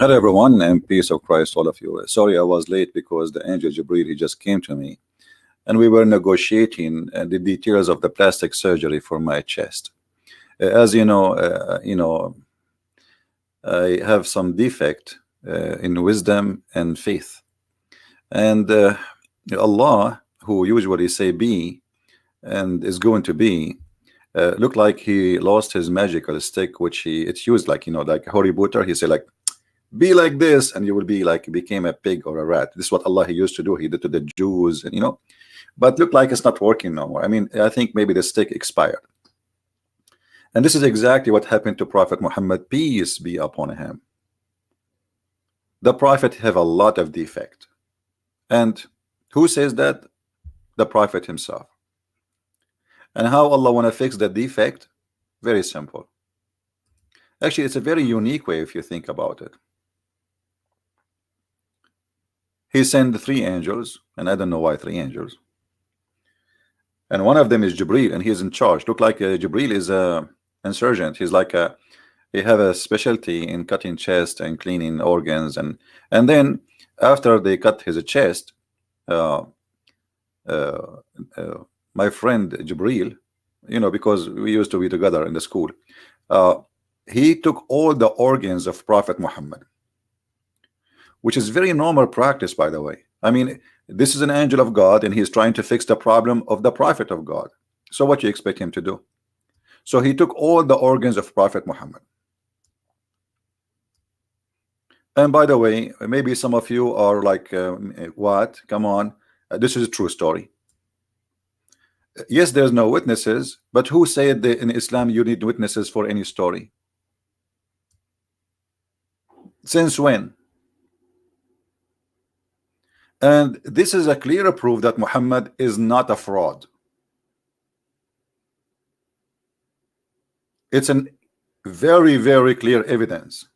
Hello everyone, and peace of Christ all of you. Sorry I was late because the angel Jibril, he just came to me and we were negotiating the details of the plastic surgery for my chest. As I have some defect in wisdom and faith, and Allah, who usually say be and is going to be, looked like he lost his magical stick, which it's used like like Harry Potter. He said like, be like this and you will be like, became a pig or a rat. This is what Allah he used to do. He did to the Jews, and but look like it's not working no more. I mean, I think maybe the stick expired, and this is exactly what happened to Prophet Muhammad, peace be upon him. The Prophet have a lot of defect, and who says that? The Prophet himself. And how Allah want to fix the defect? Very simple. Actually, it's a very unique way if you think about it. He sent 3 angels, and I don't know why 3 angels. And one of them is Jibril, and he is in charge. Look like Jibril is a insurgent. He's like he have a specialty in cutting chest and cleaning organs, and then after they cut his chest, my friend Jibril, because we used to be together in the school, he took all the organs of Prophet Muhammad, which is very normal practice, by the way. I mean, this is an angel of God and he's trying to fix the problem of the Prophet of God. So what you expect him to do? So he took all the organs of Prophet Muhammad. And by the way, maybe some of you are like, what? Come on. This is a true story. Yes, there's no witnesses, but who said that in Islam you need witnesses for any story? Since when? And this is a clear proof that Muhammad is not a fraud. It's a very, very clear evidence.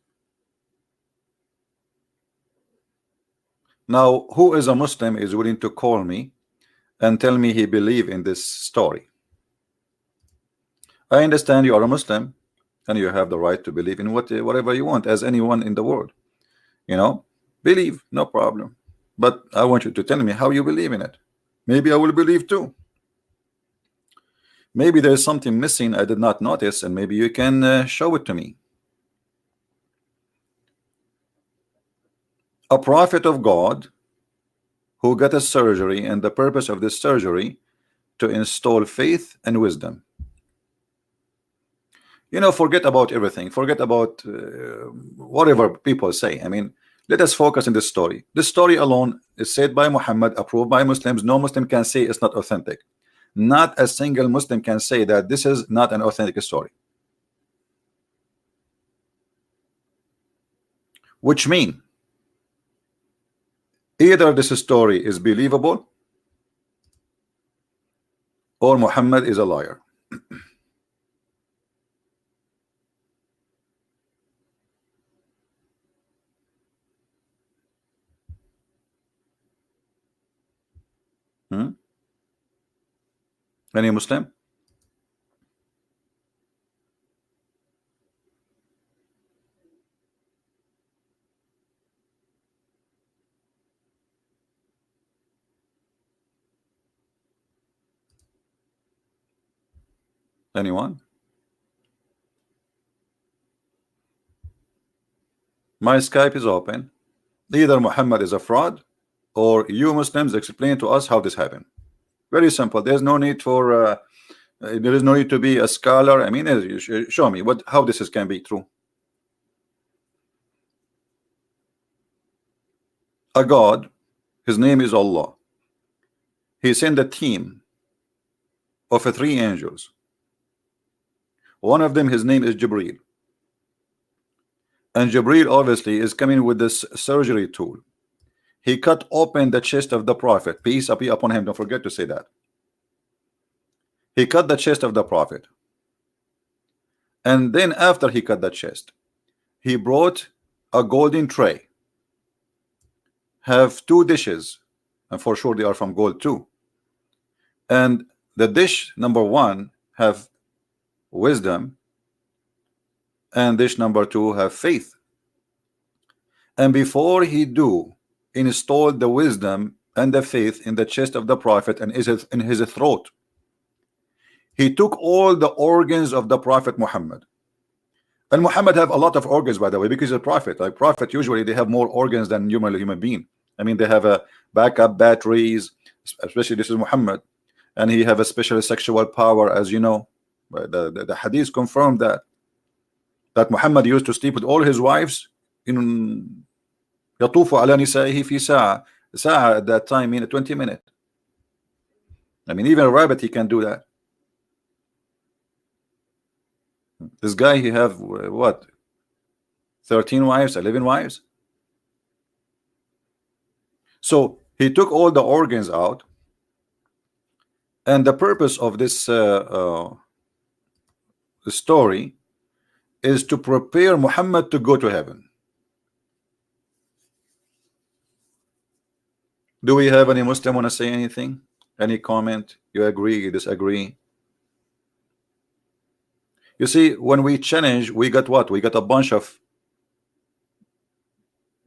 Now, who is a Muslim is willing to call me and tell me he believe in this story? I understand you are a Muslim and you have the right to believe in whatever you want, as anyone in the world. Believe, no problem. But I want you to tell me how you believe in it. Maybe I will believe too. Maybe there is something missing I did not notice, and maybe you can show it to me. A prophet of God who got a surgery, and the purpose of this surgery to install faith and wisdom. Forget about everything. Forget about whatever people say. I mean, let us focus on this story. This story alone is said by Muhammad, approved by Muslims. No Muslim can say it's not authentic. Not a single Muslim can say that this is not an authentic story. Which means either this story is believable or Muhammad is a liar. Any Muslim? Anyone? My Skype is open. Either Muhammad is a fraud or you Muslims explain to us how this happened. Very simple. There's no need for there is no need to be a scholar. I mean, show me how this can be true. A God, his name is Allah. He sent a team of 3 angels. One of them, his name is Jibril. And Jibril obviously is coming with this surgery tool. He cut open the chest of the Prophet, peace be upon him. Don't forget to say that. He cut the chest of the Prophet. And then after he cut the chest, he brought a golden tray. Have 2 dishes, and for sure they are from gold too. And the dish number 1 have wisdom, and dish number 2 have faith. And before he do, installed the wisdom and the faith in the chest of the prophet and is in his throat. He took all the organs of the prophet Muhammad. And Muhammad have a lot of organs, by the way, because he's a prophet. Like prophet, usually they have more organs than normal human being. I mean, they have a backup batteries, especially this is Muhammad, and he have a special sexual power, as you know. The hadith confirmed that Muhammad used to sleep with all his wives in يطوف على نسائه في ساعة. Sa'a at that time mean 20 minutes. I mean, even a rabbit, he can do that. This guy, he have what, 13 wives, 11 wives? So he took all the organs out, and the purpose of this story is to prepare Muhammad to go to heaven. Do we have any Muslim want to say anything? Any comment? You agree, you disagree? You see, when we challenge, we got what? We got a bunch of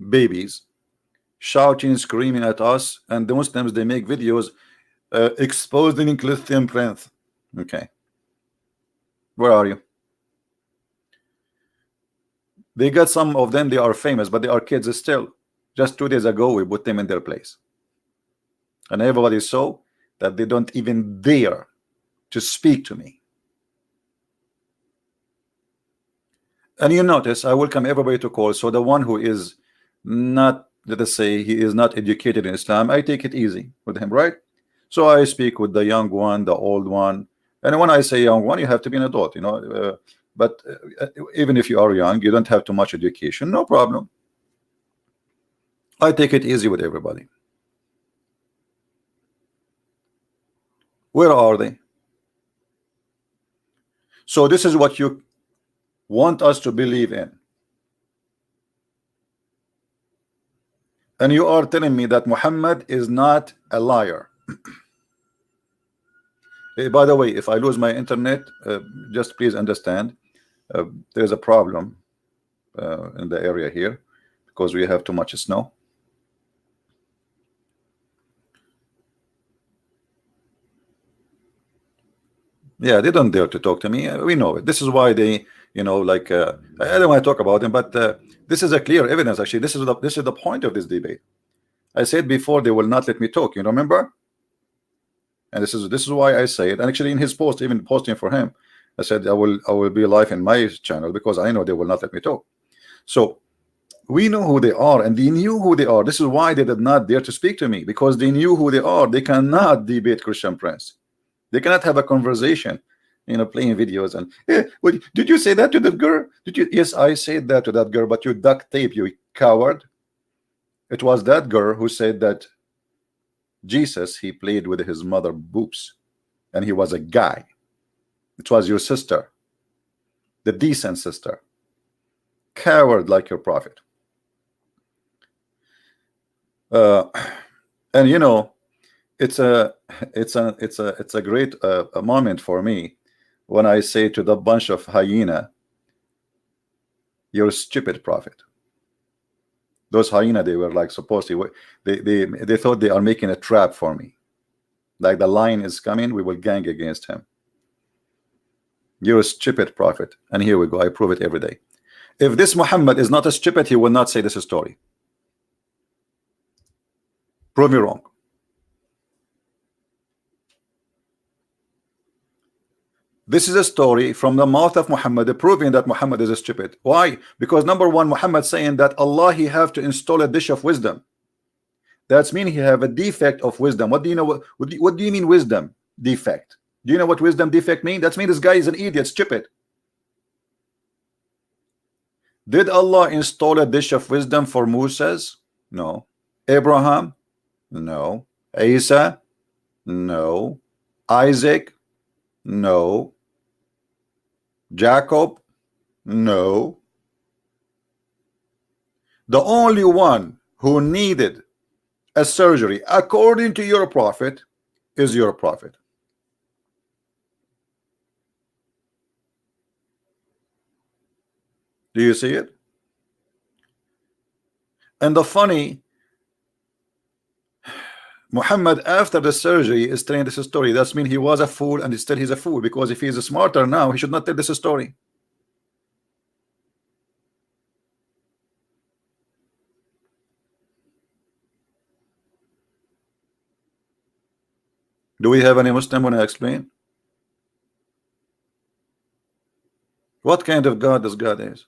babies shouting, screaming at us, and the Muslims, they make videos exposing Christian prince. Okay, where are you? They got some of them, they are famous, but they are kids still. Just 2 days ago, we put them in their place, and everybody saw that they don't even dare to speak to me. And you notice I welcome everybody to call. So the one who is not, let us say, he is not educated in Islam, I take it easy with him, right? So I speak with the young one, the old one, and when I say young one, you have to be an adult, you know. But even if you are young, you don't have too much education, no problem. I take it easy with everybody. Where are they? So this is what you want us to believe in, and you are telling me that Muhammad is not a liar. By the way, if I lose my internet, just please understand, there's a problem in the area here because we have too much snow. Yeah, they don't dare to talk to me. We know it. This is why they, you know, like I don't want to talk about them, but this is a clear evidence. Actually, this is the point of this debate. I said before they will not let me talk. You remember? And this is why I say it. And actually, in his post, even posting for him, I said I will be live in my channel because I know they will not let me talk. So we know who they are, and they knew who they are. This is why they did not dare to speak to me, because they knew who they are. They cannot debate Christian Prince. They cannot have a conversation, you know, playing videos and did you say that to that girl? Did you? Yes, I said that to that girl, but you duct tape, you coward. It was that girl who said that Jesus, he played with his mother boobs and he was a guy. It was your sister, the decent sister. Coward like your prophet. And you know, it's a great a moment for me when I say to the bunch of hyena, you're a stupid prophet. Those hyena, they were like supposed to, they thought they are making a trap for me, like the lion is coming, we will gang against him. You're a stupid prophet. And here we go, I prove it every day. If this Muhammad is not a stupid, he will not say this story. Prove me wrong. This is a story from the mouth of Muhammad proving that Muhammad is a stupid. Why? Because number one, Muhammad saying that Allah, he have to install a dish of wisdom. That's mean he have a defect of wisdom. What do you know? What do you mean wisdom defect? Do you know what wisdom defect mean? That's mean this guy is an idiot, stupid. Did Allah install a dish of wisdom for Moses? No. Abraham? No. Isa? No. Isaac? No. Jacob? No. The only one who needed a surgery according to your prophet is your prophet. Do you see it? And the funny, Muhammad after the surgery is telling this story. That means he was a fool, and still he's a fool, because if he's smarter now, he should not tell this story. Do we have any Muslim want to explain? What kind of God this God is?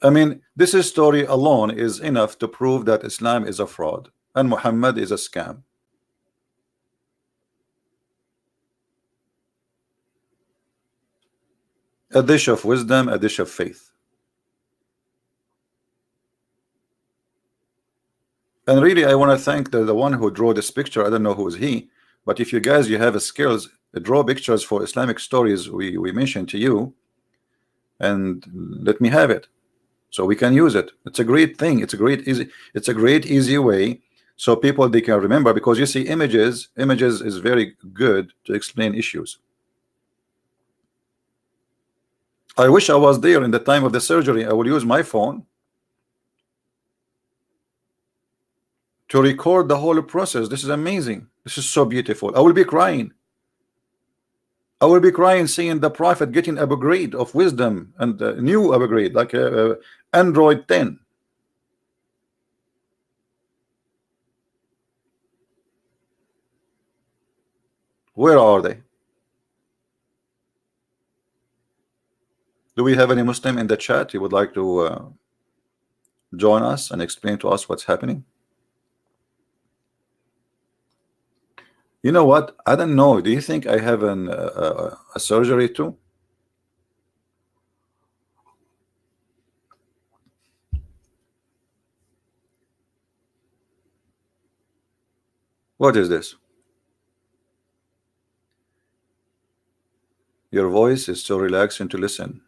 I mean, this story alone is enough to prove that Islam is a fraud and Muhammad is a scam. A dish of wisdom, a dish of faith. And really, I want to thank the one who drew this picture. I don't know who is he, but if you guys, you have skills, draw pictures for Islamic stories we mentioned to you, and let me have it so we can use it. It's a great thing. It's a great easy way, so people, they can remember, because you see, images is very good to explain issues. I wish I was there in the time of the surgery. I will use my phone to record the whole process. This is amazing. This is so beautiful. I will be crying. I will be crying seeing the Prophet getting upgrade of wisdom, and new upgrade, like Android 10. Where are they? Do we have any Muslim in the chat who would like to join us and explain to us what's happening? You know what? I don't know. Do you think I have a surgery too? What is this? Your voice is so relaxing to listen.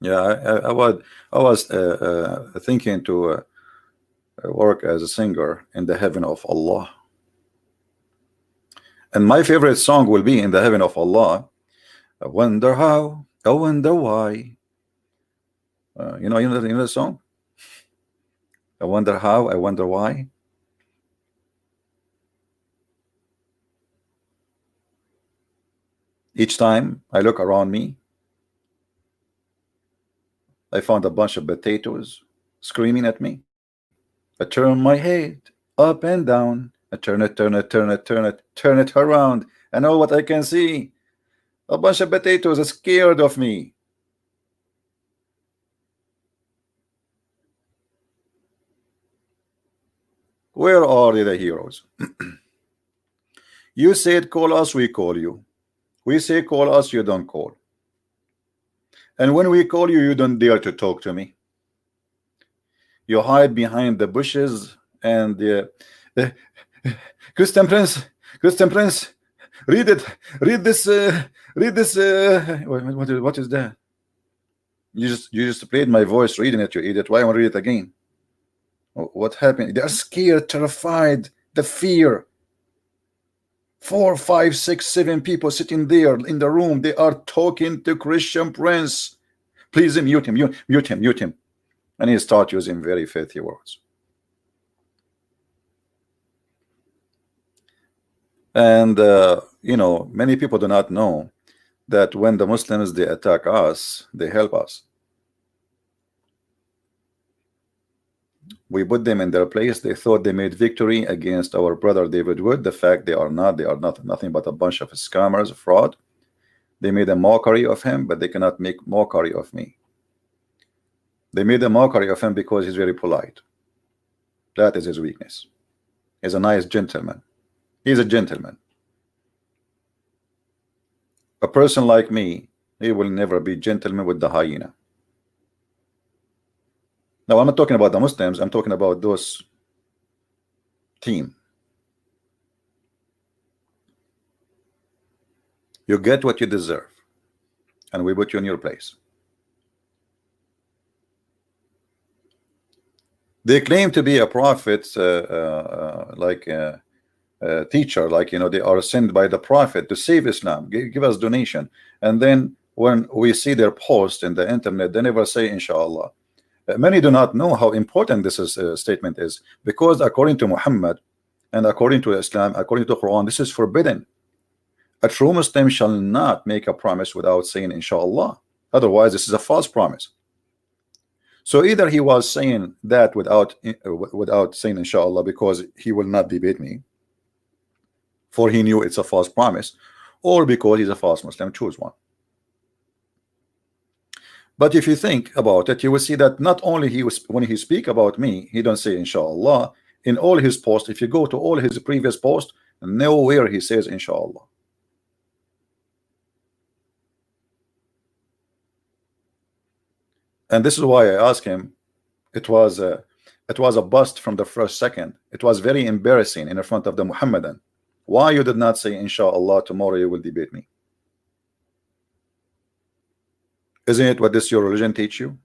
Yeah, I was thinking to work as a singer in the heaven of Allah. And my favorite song will be In the Heaven of Allah. I wonder how, I wonder why. You know the song? I wonder how, I wonder why. Each time I look around me, I found a bunch of potatoes screaming at me. I turn my head up and down. I turn it around, and all what I can see, a bunch of potatoes are scared of me. Where are the heroes? You said call us, we call you. We say call us, you don't call. And when we call you, you don't dare to talk to me. You hide behind the bushes and Christian Prince, read it, read this. What is that? You just played my voice reading it, you idiot. Why I want to read it again? What happened? They are scared, terrified, the fear. 4, 5, 6, 7 people sitting there in the room. They are talking to Christian Prince. Please mute him, mute him. And he start using very filthy words. And you know, many people do not know that when the Muslims, they attack us, they help us. We put them in their place. They thought they made victory against our brother David Wood. The fact they are not nothing but a bunch of scammers, fraud. They made a mockery of him, but they cannot make mockery of me. They made a mockery of him because he's very polite. That is his weakness. He's a nice gentleman. He's a gentleman. A person like me, he will never be gentleman with the hyena. Now, I'm not talking about the Muslims. I'm talking about those team. You get what you deserve, and we put you in your place. They claim to be a prophet, like a teacher, like, you know, they are sent by the prophet to save Islam, give us donation. And then when we see their post in the internet, they never say inshallah. Many do not know how important this statement is, because according to Muhammad and according to Islam, according to Quran, this is forbidden. A true Muslim shall not make a promise without saying inshallah. Otherwise, this is a false promise. So either he was saying that without saying inshallah because he will not debate me, for he knew it's a false promise, or because he's a false Muslim. Choose one. But if you think about it, you will see that not only when he speak about me, he don't say inshallah. In all his posts, if you go to all his previous posts, nowhere he says inshallah. And this is why I asked him. It was a bust from the first second. It was very embarrassing in front of the Muhammadan. Why you did not say inshallah tomorrow you will debate me? Isn't it what this your religion teach you?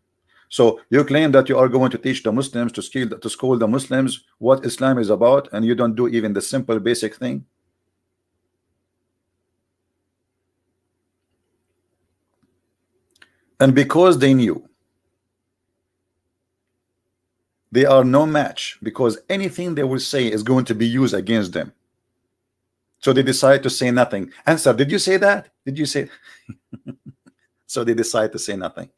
So you claim that you are going to teach the Muslims, to school the Muslims what Islam is about, and you don't do even the simple basic thing. And because they knew they are no match, because anything they will say is going to be used against them, so they decide to say nothing. Answer, did you say that? Did you say? So they decide to say nothing.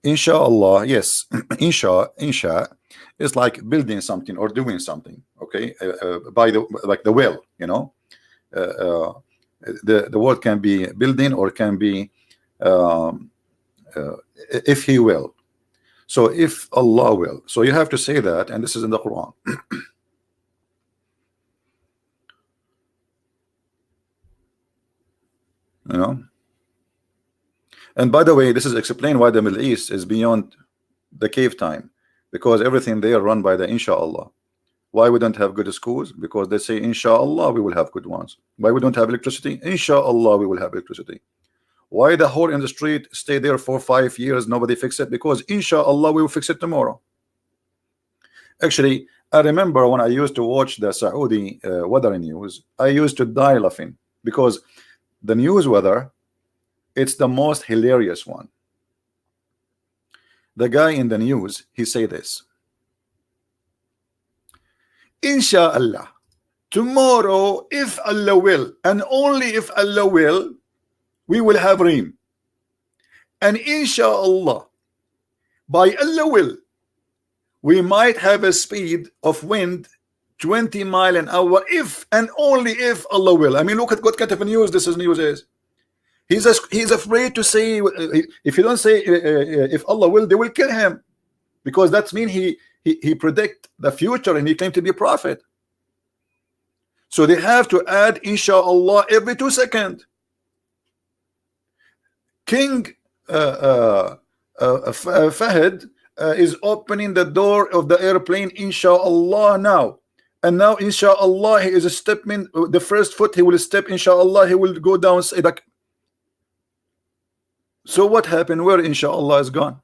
Inshallah, yes. Insha is like building something or doing something. Okay, by the will, you know. The word can be building or can be if he will. So if Allah will, so you have to say that, and this is in the Quran. You know. And by the way, this is explained why the Middle East is beyond the cave time, because everything there run by the inshallah. Why we don't have good schools? Because they say inshallah we will have good ones. Why we don't have electricity? Inshallah we will have electricity. Why the hole in the street stay there for 5 years, nobody fix it? Because inshallah we will fix it tomorrow. Actually, I remember when I used to watch the Saudi weather news, I used to die laughing, because the news weather, it's the most hilarious one. The guy in the news, he say this: inshallah, tomorrow, if Allah will, and only if Allah will, we will have rain. And inshallah, by Allah will, we might have a speed of wind 20 miles an hour, if and only if Allah will. I mean, look at what kind of news this news is. He's afraid to say, if you don't say if Allah will, they will kill him, because that means he predict the future and he claimed to be a prophet. So they have to add inshallah every 2 seconds. King Fahd is opening the door of the airplane inshallah now, and now inshallah he is stepping the first foot he will step, inshallah he will go down. Like, so what happened? Where inshallah is gone?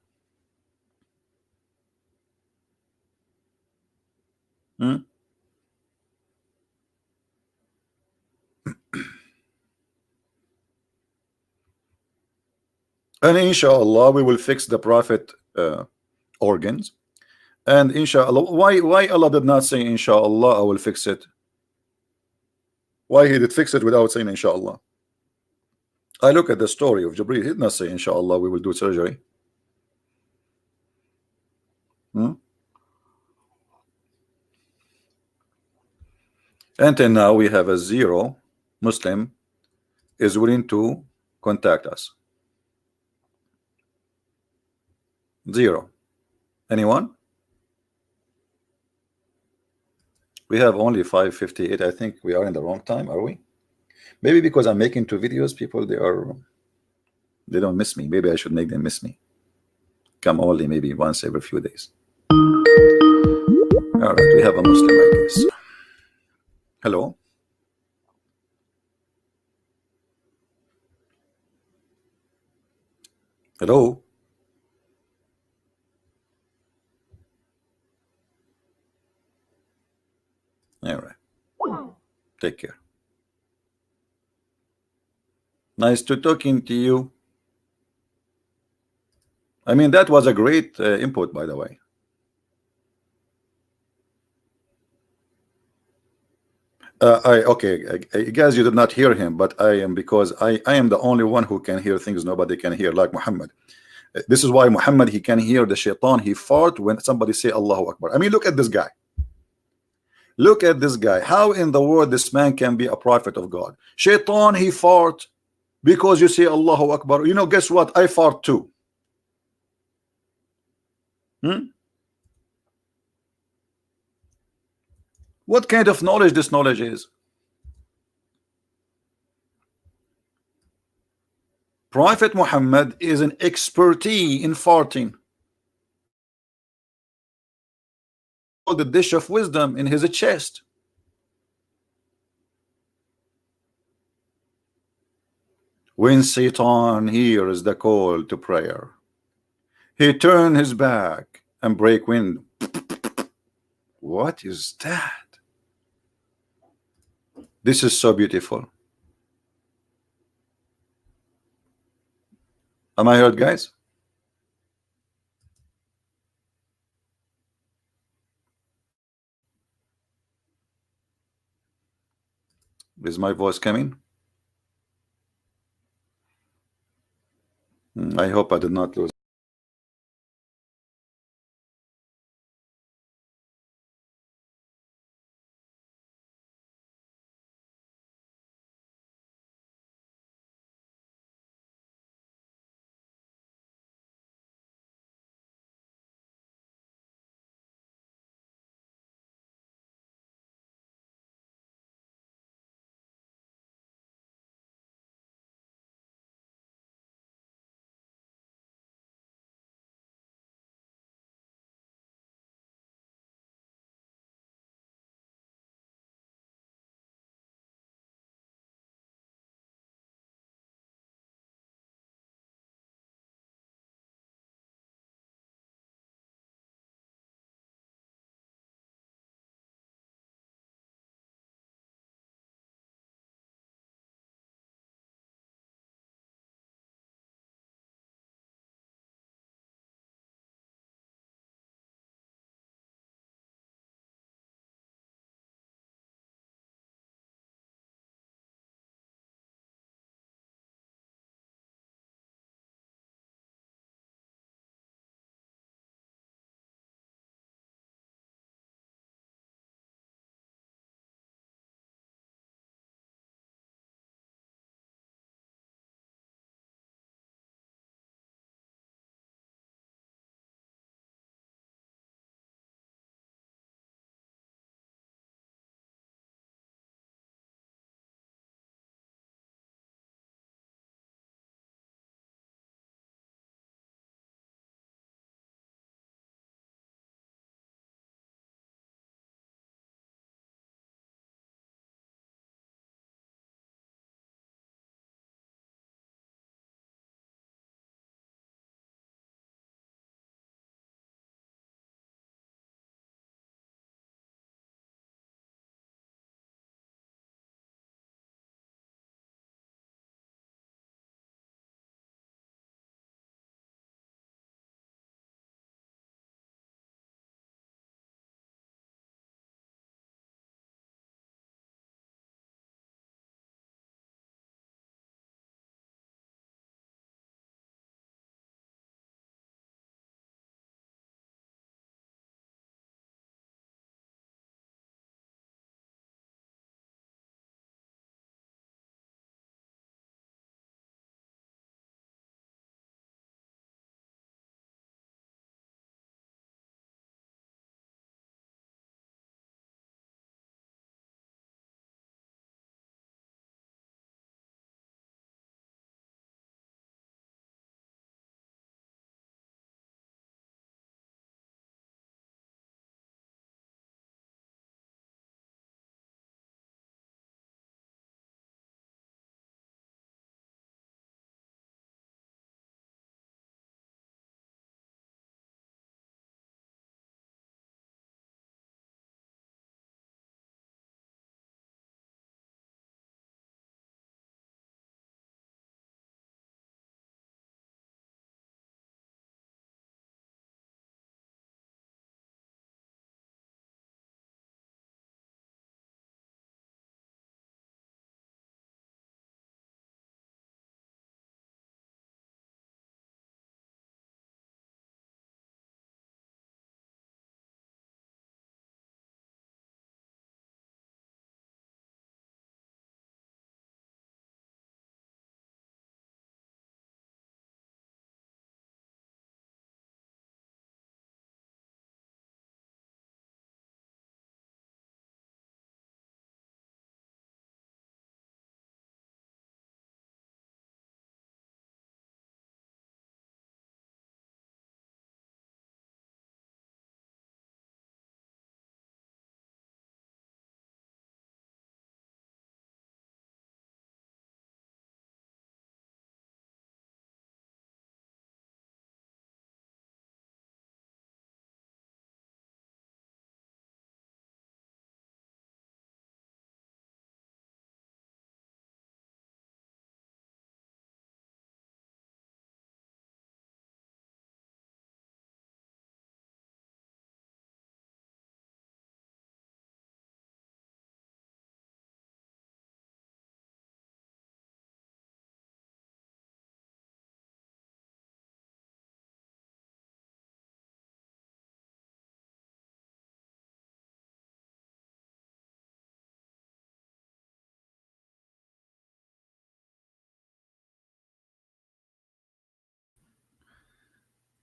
And inshallah we will fix the prophet organs. And inshallah, why Allah did not say inshallah I will fix it? Why he did fix it without saying inshallah? I look at the story of Jibreel, he did not say inshallah we will do surgery. Until now we have a zero Muslim is willing to contact us. Zero. Anyone? We have only 5:58. I think we are in the wrong time, are we? Maybe because I'm making 2 videos, people they don't miss me. Maybe I should make them miss me. Come only maybe once every few days. All right, we have a Muslim, I guess. Hello. Hello. All right. Take care. Nice to talking to you. I mean, that was a great input, by the way. Guys, you did not hear him, but I am, because I am the only one who can hear things nobody can hear, like Muhammad. This is why Muhammad, he can hear the shaitan. He fart when somebody say Allahu Akbar. I mean, look at this guy. Look at this guy. How in the world this man can be a prophet of God? Shaitan, he fart because you say Allahu Akbar. You know, guess what? I fart too. Hmm? What kind of knowledge this knowledge is? Prophet Muhammad is an expertise in farting. The dish of wisdom in his chest. When Satan hears the call to prayer, he turn his back and break wind. What is that? This is so beautiful. Am I heard, guys? Is my voice coming? I hope I did not lose.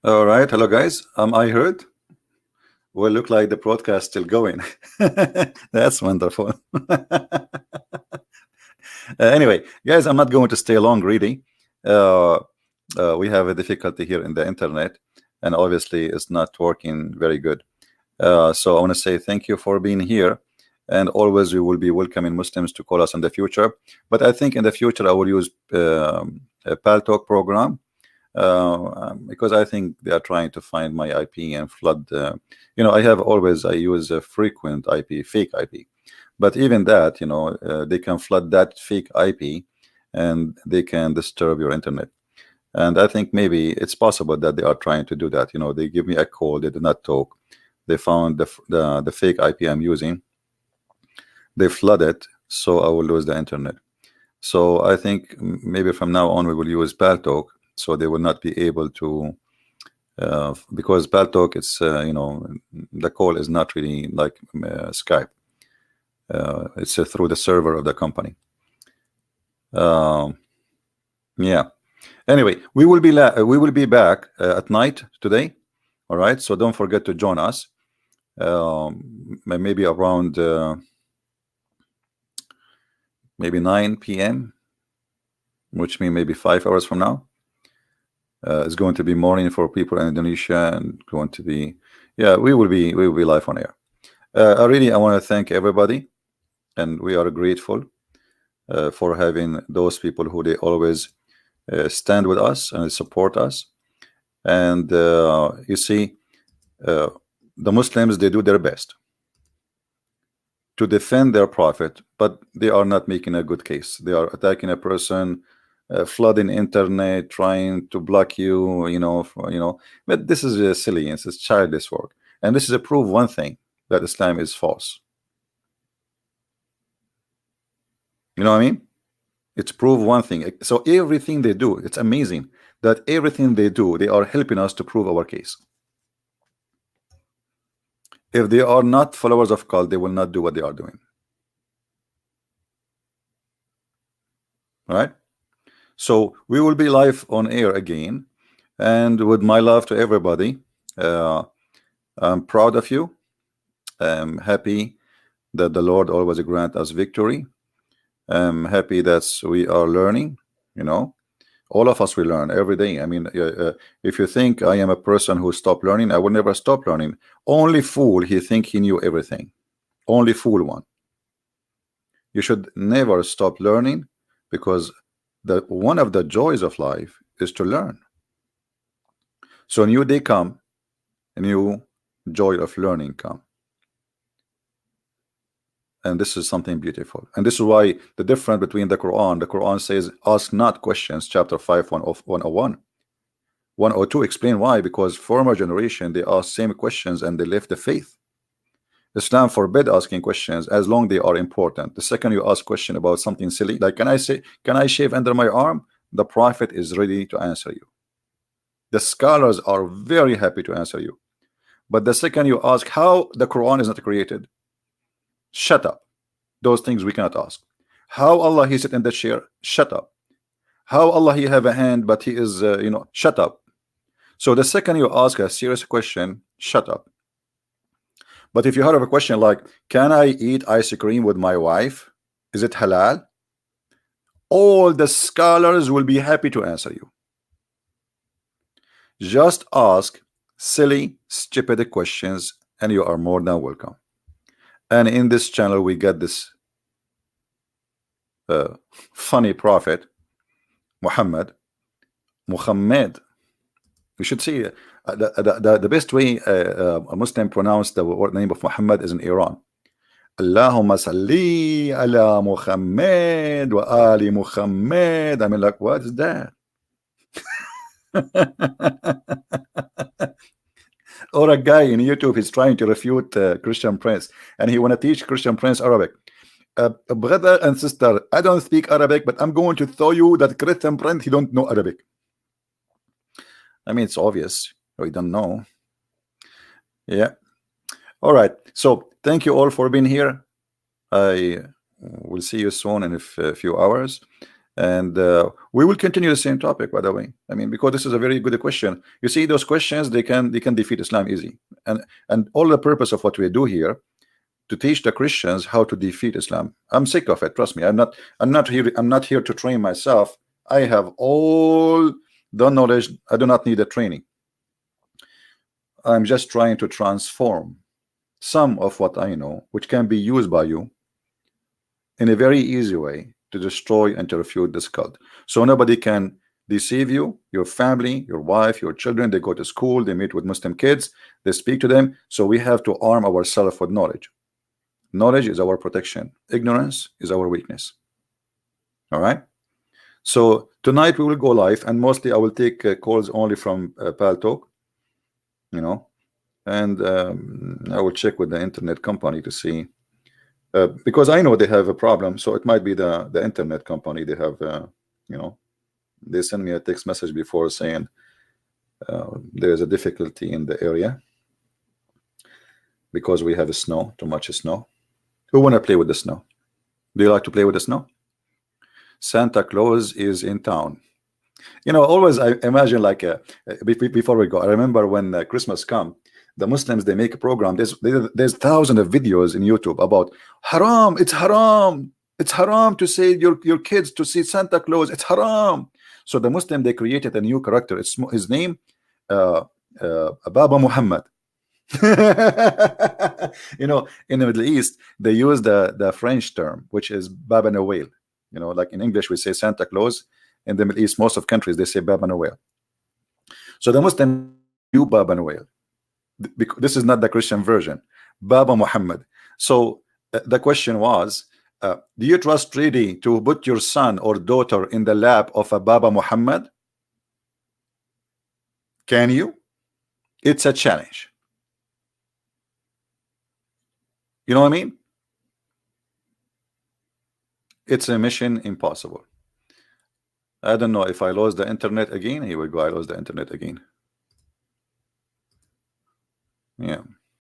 All right, hello guys. Am I heard? Well, look like the broadcast still going. That's wonderful. Anyway, guys, I'm not going to stay long, really. Uh, we have a difficulty here in the internet, and obviously it's not working very good. So I want to say thank you for being here, and always we will be welcoming Muslims to call us in the future. But I think in the future I will use a Pal Talk program because I think they are trying to find my IP and flood. I use a frequent IP, fake IP, but even that, they can flood that fake IP, and they can disturb your internet. And I think maybe it's possible that they are trying to do that. They give me a call, they do not talk. They found the fake IP I'm using. They flood it, so I will lose the internet. So I think maybe from now on we will use Paltalk, so they will not be able to, because Paltalk, it's the call is not really like Skype. It's through the server of the company. Yeah. Anyway, we will be back at night today. All right. So don't forget to join us. Maybe around maybe 9 p.m., which means maybe 5 hours from now. It's going to be morning for people in Indonesia, and going to be, yeah, we will be live on air. I want to thank everybody, and we are grateful for having those people who they always stand with us and support us. And you see, the Muslims, they do their best to defend their prophet, but they are not making a good case. They are attacking a person, flooding internet, trying to block you, but this is silly. It's childish work, and this is a proof one thing, that Islam is false. You know what I mean? It's prove one thing. So everything they do, it's amazing that everything they do, they are helping us to prove our case. If they are not followers of cult, they will not do what they are doing. Right? So we will be live on air again, and with my love to everybody, I'm proud of you. I'm happy that the Lord always grant us victory. I'm happy that we are learning. All of us will learn every day. I mean, if you think I am a person who stopped learning, I will never stop learning. Only fool, he think he knew everything. Only fool one. You should never stop learning, because one of the joys of life is to learn. So a new day come, a new joy of learning come. And this is something beautiful. And this is why the difference between the Quran says, ask not questions, chapter 5, 101. 102 explain why, because former generation, they asked same questions and they left the faith. Islam forbid asking questions as long they are important. The second you ask question about something silly, like can I shave under my arm, the Prophet is ready to answer you. The scholars are very happy to answer you. But the second you ask how the Quran is not created, shut up. Those things we cannot ask. How Allah he sit in the chair, shut up. How Allah he have a hand but he is shut up. So the second you ask a serious question, shut up. But if you have a question like, can I eat ice cream with my wife, is it halal? All the scholars will be happy to answer you. Just ask silly, stupid questions and you are more than welcome. And in this channel we get this funny prophet Muhammad. We should see the best way a Muslim pronounce the name of Muhammad is in Iran. Allahumma salli ala Muhammad wa ali Muhammad. I mean, like, what is that? Or a guy in YouTube is trying to refute Christian Prince, and he want to teach Christian Prince Arabic. Brother and sister, I don't speak Arabic, but I'm going to tell you that Christian Prince, he don't know Arabic. I mean, it's obvious. We don't know. Yeah. All right. So thank you all for being here. I will see you soon in a few hours. And we will continue the same topic, by the way. I mean, because this is a very good question. You see, those questions, they can defeat Islam easy. And all the purpose of what we do here, to teach the Christians how to defeat Islam. I'm sick of it. Trust me. I'm not here to train myself. I have all the knowledge. I do not need a training. I'm just trying to transform some of what I know, which can be used by you in a very easy way to destroy and to refute this cult. So nobody can deceive you, your family, your wife, your children. They go to school, they meet with Muslim kids, they speak to them. So we have to arm ourselves with knowledge. Knowledge is our protection. Ignorance is our weakness. All right. So tonight we will go live, and mostly I will take calls only from Pal Talk, you know, and I will check with the internet company to see, because I know they have a problem. So it might be the internet company. They have, you know, they sent me a text message before saying there is a difficulty in the area because we have snow, too much snow. Who want to play with the snow? Do you like to play with the snow? Santa Claus is in town. You know, always I imagine, like, before we go, I remember when Christmas come, the Muslims, they make a program. There's thousands of videos in YouTube about haram. It's haram. It's haram to say your kids to see Santa Claus. It's haram. So the Muslim, they created a new character. It's his name, Baba Muhammad. You know, in the Middle East, they use the French term, which is Baba Noel. You know, like in English we say Santa Claus. In the Middle East, most of countries, they say Baba Noel. So the Muslim, you Baba Noel. This is not the Christian version, Baba Muhammad. So the question was, do you trust really to put your son or daughter in the lap of a Baba Muhammad? Can you? It's a challenge. You know what I mean? It's a mission impossible. I don't know if I lost the internet again. Here we go. I lost the internet again.